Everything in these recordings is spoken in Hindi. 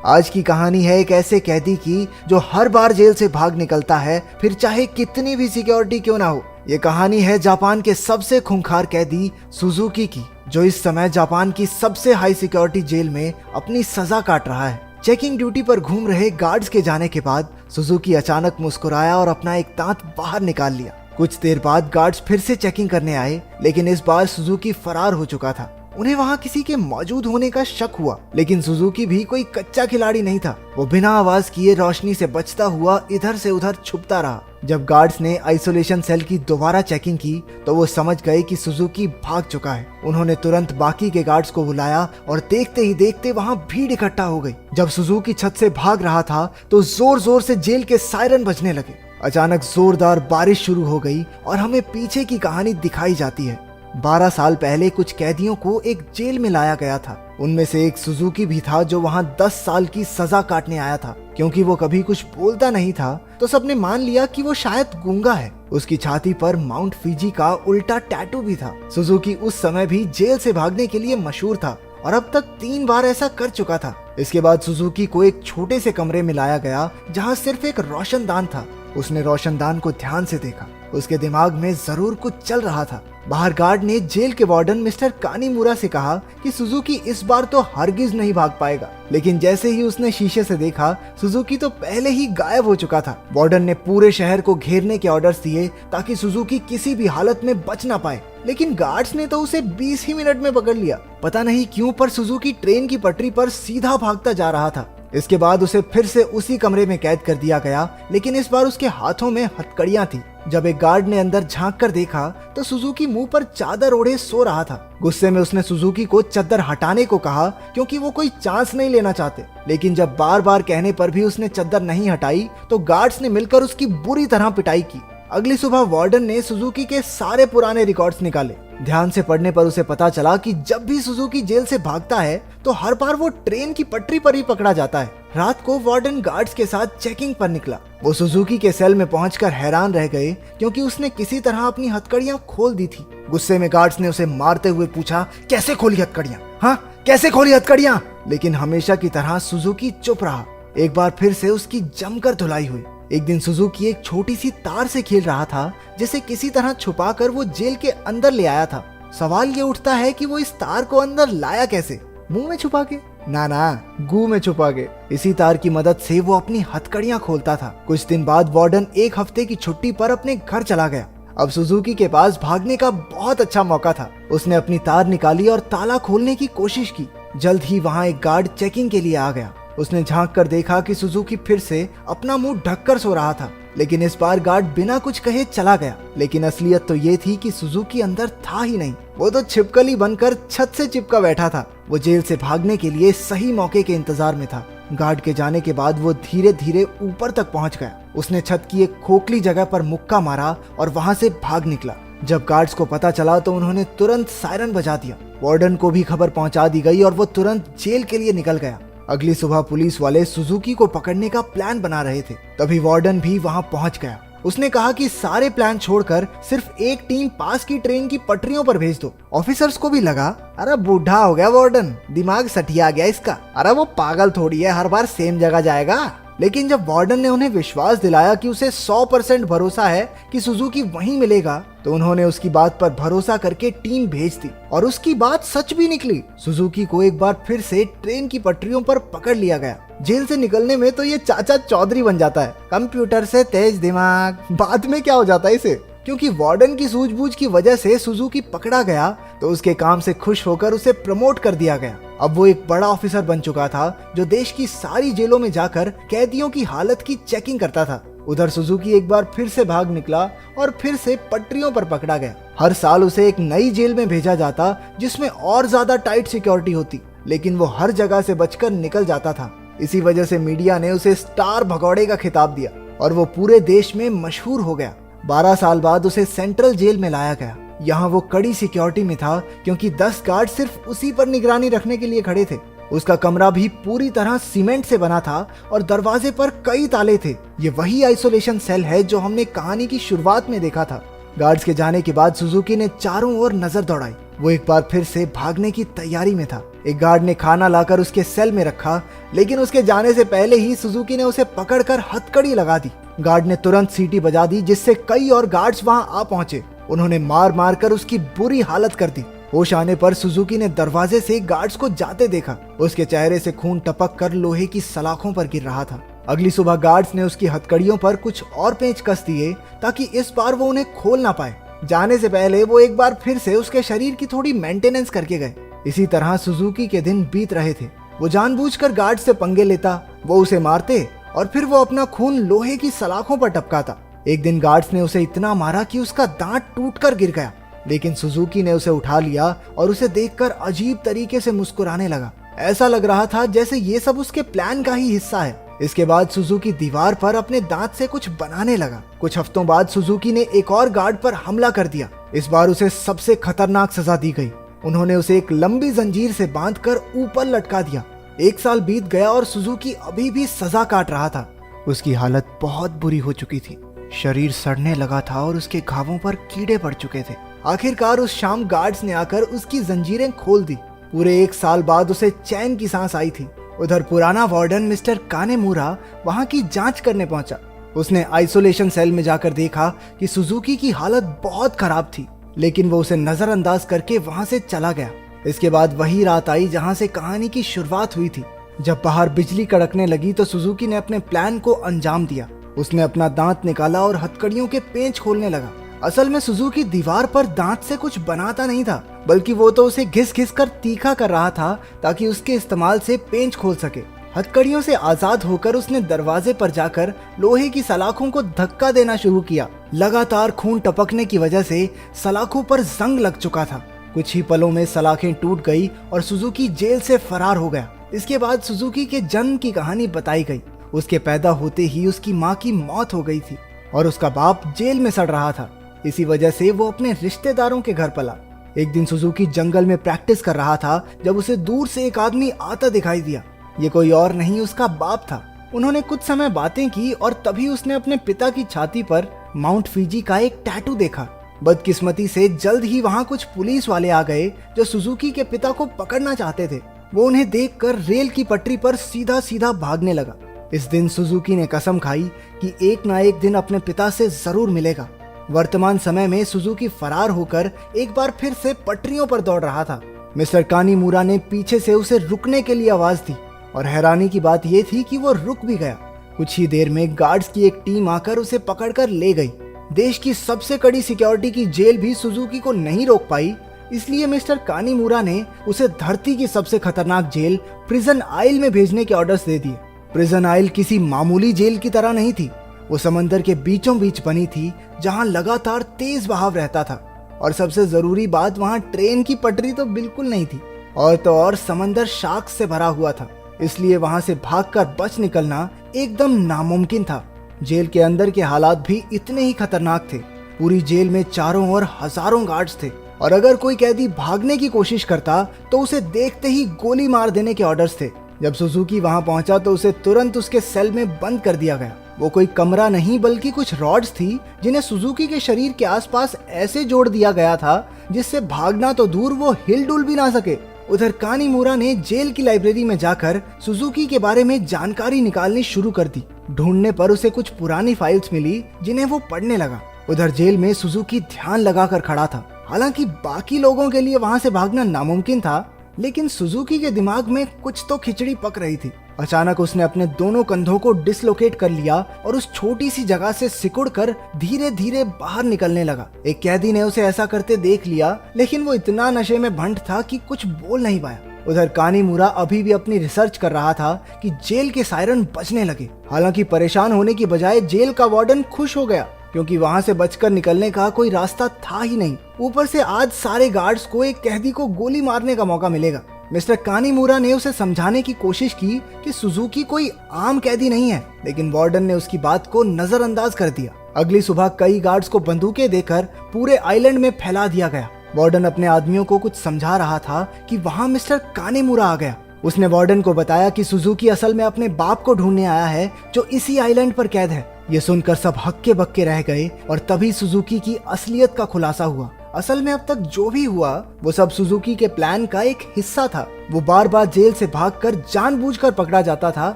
आज की कहानी है एक ऐसे कैदी की जो हर बार जेल से भाग निकलता है, फिर चाहे कितनी भी सिक्योरिटी क्यों ना हो। ये कहानी है जापान के सबसे खूंखार कैदी सुजुकी की, जो इस समय जापान की सबसे हाई सिक्योरिटी जेल में अपनी सजा काट रहा है। चेकिंग ड्यूटी पर घूम रहे गार्ड्स के जाने के बाद सुजुकी अचानक मुस्कुराया और अपना एक दांत बाहर निकाल लिया। कुछ देर बाद गार्ड्स फिर से चेकिंग करने आए, लेकिन इस बार सुजुकी फरार हो चुका था। उन्हें वहां किसी के मौजूद होने का शक हुआ, लेकिन सुजुकी भी कोई कच्चा खिलाड़ी नहीं था। वो बिना आवाज किए रोशनी से बचता हुआ इधर से उधर छुपता रहा। जब गार्ड्स ने आइसोलेशन सेल की दोबारा चेकिंग की तो वो समझ गए कि सुजुकी भाग चुका है। उन्होंने तुरंत बाकी के गार्ड्स को बुलाया और देखते ही देखते वहां भीड़ इकट्ठा हो गई। जब सुजुकी छत से भाग रहा था तो जोर जोर से जेल के सायरन बजने लगे। अचानक जोरदार बारिश शुरू हो गई और हमें पीछे की कहानी दिखाई जाती है। 12 साल पहले कुछ कैदियों को एक जेल में लाया गया था। उनमें से एक सुजुकी भी था जो वहां 10 साल की सजा काटने आया था। क्योंकि वो कभी कुछ बोलता नहीं था तो सबने मान लिया कि वो शायद गूंगा है। उसकी छाती पर माउंट फिजी का उल्टा टैटू भी था। सुजुकी उस समय भी जेल से भागने के लिए मशहूर था और अब तक 3 बार ऐसा कर चुका था। इसके बाद सुजुकी को एक छोटे से कमरे में लाया गया जहाँ सिर्फ एक रोशनदान था। उसने रोशनदान को ध्यान से देखा। उसके दिमाग में जरूर कुछ चल रहा था। बाहर गार्ड ने जेल के वार्डन मिस्टर कानीमुरा से कहा कि सुजुकी इस बार तो हरगिज नहीं भाग पाएगा, लेकिन जैसे ही उसने शीशे से देखा सुजुकी तो पहले ही गायब हो चुका था। वार्डन ने पूरे शहर को घेरने के ऑर्डर्स दिए ताकि सुजुकी किसी भी हालत में बच ना पाए, लेकिन गार्ड्स ने तो उसे 20 ही मिनट में पकड़ लिया। पता नहीं क्यों पर सुजुकी ट्रेन की पटरी पर सीधा भागता जा रहा था। इसके बाद उसे फिर से उसी कमरे में कैद कर दिया गया, लेकिन इस बार उसके हाथों में हथकड़ियां थी। जब एक गार्ड ने अंदर झांक कर देखा तो सुजुकी मुंह पर चादर ओढ़े सो रहा था। गुस्से में उसने सुजुकी को चादर हटाने को कहा क्योंकि वो कोई चांस नहीं लेना चाहते, लेकिन जब बार बार कहने पर भी उसने चादर नहीं हटाई तो गार्ड्स ने मिलकर उसकी बुरी तरह पिटाई की। अगली सुबह वार्डन ने सुजुकी के सारे पुराने रिकॉर्ड्स निकाले। ध्यान से पढ़ने पर उसे पता चला कि जब भी सुजुकी जेल से भागता है तो हर बार वो ट्रेन की पटरी पर ही पकड़ा जाता है। रात को वार्डन गार्ड्स के साथ चेकिंग पर निकला। वो सुजुकी के सेल में पहुंचकर हैरान रह गए क्योंकि उसने किसी तरह अपनी हथकड़ियां खोल दी थी। गुस्से में गार्ड्स ने उसे मारते हुए पूछा, कैसे खोली हथकड़ियां? हाँ, कैसे खोली हथकड़ियां? लेकिन हमेशा की तरह सुजुकी चुप रहा। एक बार फिर से उसकी जमकर धुलाई हुई। एक दिन सुजुकी एक छोटी सी तार से खेल रहा था जिसे किसी तरह छुपाकर वो जेल के अंदर ले आया था। सवाल ये उठता है कि वो इस तार को अंदर लाया कैसे? मुंह में छुपा के? ना, गू में छुपा के। इसी तार की मदद से वो अपनी हथकड़ियां खोलता था। कुछ दिन बाद वार्डन 1 हफ्ते की छुट्टी पर अपने घर चला गया। अब सुजुकी के पास भागने का बहुत अच्छा मौका था। उसने अपनी तार निकाली और ताला खोलने की कोशिश की। जल्द ही वहाँ एक गार्ड चेकिंग के लिए आ गया। उसने झांक कर देखा कि सुजुकी फिर से अपना मुंह ढककर सो रहा था, लेकिन इस बार गार्ड बिना कुछ कहे चला गया। लेकिन असलियत तो ये थी कि सुजुकी अंदर था ही नहीं। वो तो छिपकली बनकर छत से चिपका बैठा था। वो जेल से भागने के लिए सही मौके के इंतजार में था। गार्ड के जाने के बाद वो धीरे धीरे ऊपर तक पहुंच गया। उसने छत की एक खोखली जगह पर मुक्का मारा और वहां से भाग निकला। जब गार्ड्स को पता चला तो उन्होंने तुरंत सायरन बजा दिया। वार्डन को भी खबर पहुंचा दी गई और वो तुरंत जेल के लिए निकल गया। अगली सुबह पुलिस वाले सुजुकी को पकड़ने का प्लान बना रहे थे। तभी वार्डन भी वहां पहुंच गया। उसने कहा कि सारे प्लान छोड़कर सिर्फ एक टीम पास की ट्रेन की पटरियों पर भेज दो। ऑफिसर्स को भी लगा, अरे बूढ़ा हो गया वार्डन, दिमाग सठिया गया इसका, अरे वो पागल थोड़ी है, हर बार सेम जगह जाएगा। लेकिन जब वार्डन ने उन्हें विश्वास दिलाया कि उसे 100% भरोसा है कि सुजुकी वहीं मिलेगा, तो उन्होंने उसकी बात पर भरोसा करके टीम भेज दी और उसकी बात सच भी निकली। सुजुकी को एक बार फिर से ट्रेन की पटरियों पर पकड़ लिया गया। जेल से निकलने में तो ये चाचा चौधरी बन जाता है, कंप्यूटर से तेज दिमाग। बाद में क्या हो जाता है इसे? क्योंकि वार्डन की सूझबूझ की वजह से सुजुकी पकड़ा गया तो उसके काम से खुश होकर उसे प्रमोट कर दिया गया। अब वो एक बड़ा ऑफिसर बन चुका था जो देश की सारी जेलों में जाकर कैदियों की हालत की चेकिंग करता था। उधर सुजुकी एक बार फिर से भाग निकला और फिर से पटरियों पर पकड़ा गया। हर साल उसे एक नई जेल में भेजा जाता जिसमें और ज्यादा टाइट सिक्योरिटी होती, लेकिन वो हर जगह से बचकर निकल जाता था। इसी वजह से मीडिया ने उसे स्टार भगौड़े का खिताब दिया और वो पूरे देश में मशहूर हो गया। 12 साल बाद उसे सेंट्रल जेल में लाया गया। यहाँ वो कड़ी सिक्योरिटी में था क्योंकि 10 गार्ड सिर्फ उसी पर निगरानी रखने के लिए खड़े थे। उसका कमरा भी पूरी तरह सीमेंट से बना था और दरवाजे पर कई ताले थे। ये वही आइसोलेशन सेल है जो हमने कहानी की शुरुआत में देखा था। गार्ड्स के जाने के बाद सुजुकी ने चारों ओर नजर दौड़ाई। वो एक बार फिर से भागने की तैयारी में था। एक गार्ड ने खाना लाकर उसके सेल में रखा, लेकिन उसके जाने से पहले ही सुजुकी ने उसे पकड़कर हथकड़ी लगा दी। गार्ड ने तुरंत सीटी बजा दी, जिससे कई और गार्ड्स वहां आ पहुंचे। उन्होंने मार मार कर उसकी बुरी हालत कर दी। होश आने पर सुजुकी ने दरवाजे से गार्ड्स को जाते देखा। उसके चेहरे से खून टपक कर लोहे की सलाखों पर गिर रहा था। अगली सुबह गार्ड्स ने उसकी हथकड़ियों पर कुछ और पेंच कस दिए ताकि इस बार वो उन्हें खोल ना पाए। जाने से पहले वो एक बार फिर से उसके शरीर की थोड़ी मेंटेनेंस करके गए। इसी तरह सुजुकी के दिन बीत रहे थे। वो जानबूझकर गार्ड से पंगे लेता, वो उसे मारते और फिर वो अपना खून लोहे की सलाखों पर टपकाता। एक दिन गार्ड्स ने उसे इतना मारा कि उसका दांत टूटकर गिर गया, लेकिन सुजुकी ने उसे उठा लिया और उसे देखकर अजीब तरीके से मुस्कुराने लगा। ऐसा लग रहा था जैसे ये सब उसके प्लान का ही हिस्सा है। इसके बाद सुजुकी दीवार पर अपने दांत से कुछ बनाने लगा। कुछ हफ्तों बाद सुजुकी ने एक और गार्ड पर हमला कर दिया। इस बार उसे सबसे खतरनाक सजा दी गई। उन्होंने उसे एक लंबी जंजीर से बांधकर ऊपर लटका दिया। 1 साल बीत गया और सुजुकी अभी भी सजा काट रहा था। उसकी हालत बहुत बुरी हो चुकी थी। शरीर सड़ने लगा था और उसके घावों पर कीड़े पड़ चुके थे। आखिरकार उस शाम गार्ड्स ने आकर उसकी जंजीरें खोल दी। पूरे 1 साल बाद उसे चैन की सांस आई थी। उधर पुराना वार्डन मिस्टर कानेमुरा वहां की जांच करने पहुंचा। उसने आइसोलेशन सेल में जाकर देखा कि सुजुकी की हालत बहुत खराब थी, लेकिन वो उसे नजरअंदाज करके वहां से चला गया। इसके बाद वही रात आई जहां से कहानी की शुरुआत हुई थी। जब बाहर बिजली कड़कने लगी तो सुजुकी ने अपने प्लान को अंजाम दिया। उसने अपना दांत निकाला और हथकड़ियों के पेंच खोलने लगा। असल में सुजुकी दीवार पर दांत से कुछ बनाता नहीं था, बल्कि वो तो उसे घिस घिस कर तीखा कर रहा था ताकि उसके इस्तेमाल से पेंच खोल सके। हथकड़ियों से आजाद होकर उसने दरवाजे पर जाकर लोहे की सलाखों को धक्का देना शुरू किया। लगातार खून टपकने की वजह से सलाखों पर जंग लग चुका था। कुछ ही पलों में सलाखें टूट गई और सुजुकी जेल से फरार हो गया। इसके बाद सुजुकी के जन्म की कहानी बताई गई। उसके पैदा होते ही उसकी माँ की मौत हो गई थी और उसका बाप जेल में सड़ रहा था। इसी वजह से वो अपने रिश्तेदारों के घर पला। एक दिन सुजुकी जंगल में प्रैक्टिस कर रहा था जब उसे दूर से एक आदमी आता दिखाई दिया। ये कोई और नहीं उसका बाप था। उन्होंने कुछ समय बातें की और तभी उसने अपने पिता की छाती पर माउंट फीजी का एक टैटू देखा। बदकिस्मती से जल्द ही वहां कुछ पुलिस वाले आ गए जो सुजुकी के पिता को पकड़ना चाहते थे। वो उन्हें देखकर रेल की पटरी पर सीधा सीधा भागने लगा। इस दिन सुजुकी ने कसम खाई कि एक ना एक दिन अपने पिता से जरूर मिलेगा। वर्तमान समय में सुजुकी फरार होकर एक बार फिर से पटरियों पर दौड़ रहा था। मिस्टर कानीमुरा ने पीछे से उसे रुकने के लिए आवाज दी और हैरानी की बात यह थी कि वो रुक भी गया। कुछ ही देर में गार्ड्स की एक टीम आकर उसे पकड़कर ले गई। देश की सबसे कड़ी सिक्योरिटी की जेल भी सुजुकी को नहीं रोक पाई, इसलिए मिस्टर कानीमुरा ने उसे धरती की सबसे खतरनाक जेल प्रिजन आइल में भेजने के ऑर्डर्स दे दिए। प्रिजन आइल किसी मामूली जेल की तरह नहीं थी। वो समंदर के बीचों बीच बनी थी जहां लगातार तेज बहाव रहता था और सबसे जरूरी बात वहां ट्रेन की पटरी तो बिल्कुल नहीं थी और तो और समंदर शार्क्स से भरा हुआ था, इसलिए वहां से भागकर बच निकलना एकदम नामुमकिन था। जेल के अंदर के हालात भी इतने ही खतरनाक थे। पूरी जेल में चारों ओर हजारों गार्ड्स थे और अगर कोई कैदी भागने की कोशिश करता तो उसे देखते ही गोली मार देने के ऑर्डर्स थे। जब सुजुकी वहां पहुंचा तो उसे तुरंत उसके सेल में बंद कर दिया गया। वो कोई कमरा नहीं बल्कि कुछ रॉड्स थी जिन्हें सुजुकी के शरीर के आसपास ऐसे जोड़ दिया गया था जिससे भागना तो दूर वो हिल डुल भी ना सके। उधर कानीमुरा ने जेल की लाइब्रेरी में जाकर सुजुकी के बारे में जानकारी निकालनी शुरू कर दी। ढूंढने पर उसे कुछ पुरानी फाइल्स मिली जिन्हें वो पढ़ने लगा। उधर जेल में सुजुकी ध्यान लगाकर खड़ा था। हालांकि बाकी लोगों के लिए वहां से भागना नामुमकिन था, लेकिन सुजुकी के दिमाग में कुछ तो खिचड़ी पक रही थी। अचानक उसने अपने दोनों कंधों को डिसलोकेट कर लिया और उस छोटी सी जगह से सिकुड़कर धीरे धीरे बाहर निकलने लगा। एक कैदी ने उसे ऐसा करते देख लिया, लेकिन वो इतना नशे में भंट था कि कुछ बोल नहीं पाया। उधर कानीमुरा अभी भी अपनी रिसर्च कर रहा था कि जेल के सायरन बजने लगे। हालांकि परेशान होने की बजाय जेल का वार्डन खुश हो गया क्योंकि वहां से बचकर निकलने का कोई रास्ता था ही नहीं। ऊपर से आज सारे गार्ड्स को एक कैदी को गोली मारने का मौका मिलेगा। मिस्टर कानीमुरा ने उसे समझाने की कोशिश की कि सुजुकी कोई आम कैदी नहीं है, लेकिन वार्डन ने उसकी बात को नजरअंदाज कर दिया। अगली सुबह कई गार्ड्स को बंदूकें देकर पूरे आइलैंड में फैला दिया गया। वार्डन अपने आदमियों को कुछ समझा रहा था कि वहां मिस्टर कानीमुरा आ गया। उसने वार्डन को बताया कि सुजुकी असल में अपने बाप को ढूंढने आया है जो इसी आइलैंड पर कैद है। ये सुनकर सब हक्के बक्के रह गए और तभी सुजुकी की असलियत का खुलासा हुआ। असल में अब तक जो भी हुआ वो सब सुजुकी के प्लान का एक हिस्सा था। वो बार बार जेल से भागकर जानबूझकर पकड़ा जाता था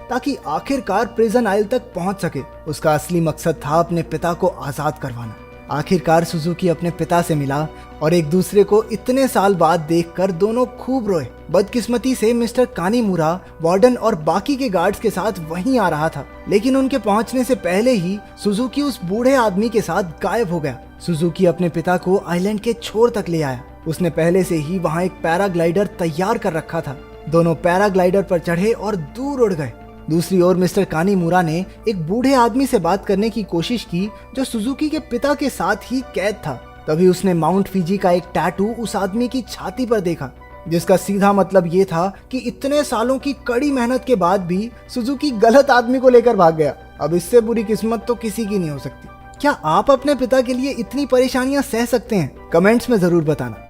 ताकि आखिरकार प्रिजन आइल तक पहुंच सके। उसका असली मकसद था अपने पिता को आजाद करवाना। आखिरकार सुजुकी अपने पिता से मिला और एक दूसरे को इतने साल बाद देखकर दोनों खूब रोए। बदकिस्मती से मिस्टर कानीमुरा वार्डन और बाकी के गार्ड्स के साथ वहीं आ रहा था, लेकिन उनके पहुंचने से पहले ही सुजुकी उस बूढ़े आदमी के साथ गायब हो गया। सुजुकी अपने पिता को आइलैंड के छोर तक ले आया। उसने पहले से ही वहां एक पैराग्लाइडर तैयार कर रखा था। दोनों पैराग्लाइडर पर चढ़े और दूर उड़ गए। दूसरी ओर मिस्टर कानीमुरा ने एक बूढ़े आदमी से बात करने की कोशिश की जो सुजुकी के पिता के साथ ही कैद था। तभी उसने माउंट फिजी का एक टैटू उस आदमी की छाती पर देखा, जिसका सीधा मतलब ये था कि इतने सालों की कड़ी मेहनत के बाद भी सुजुकी गलत आदमी को लेकर भाग गया। अब इससे बुरी किस्मत तो किसी की नहीं हो सकती। क्या आप अपने पिता के लिए इतनी परेशानियां सह सकते हैं? कमेंट्स में जरूर बताना।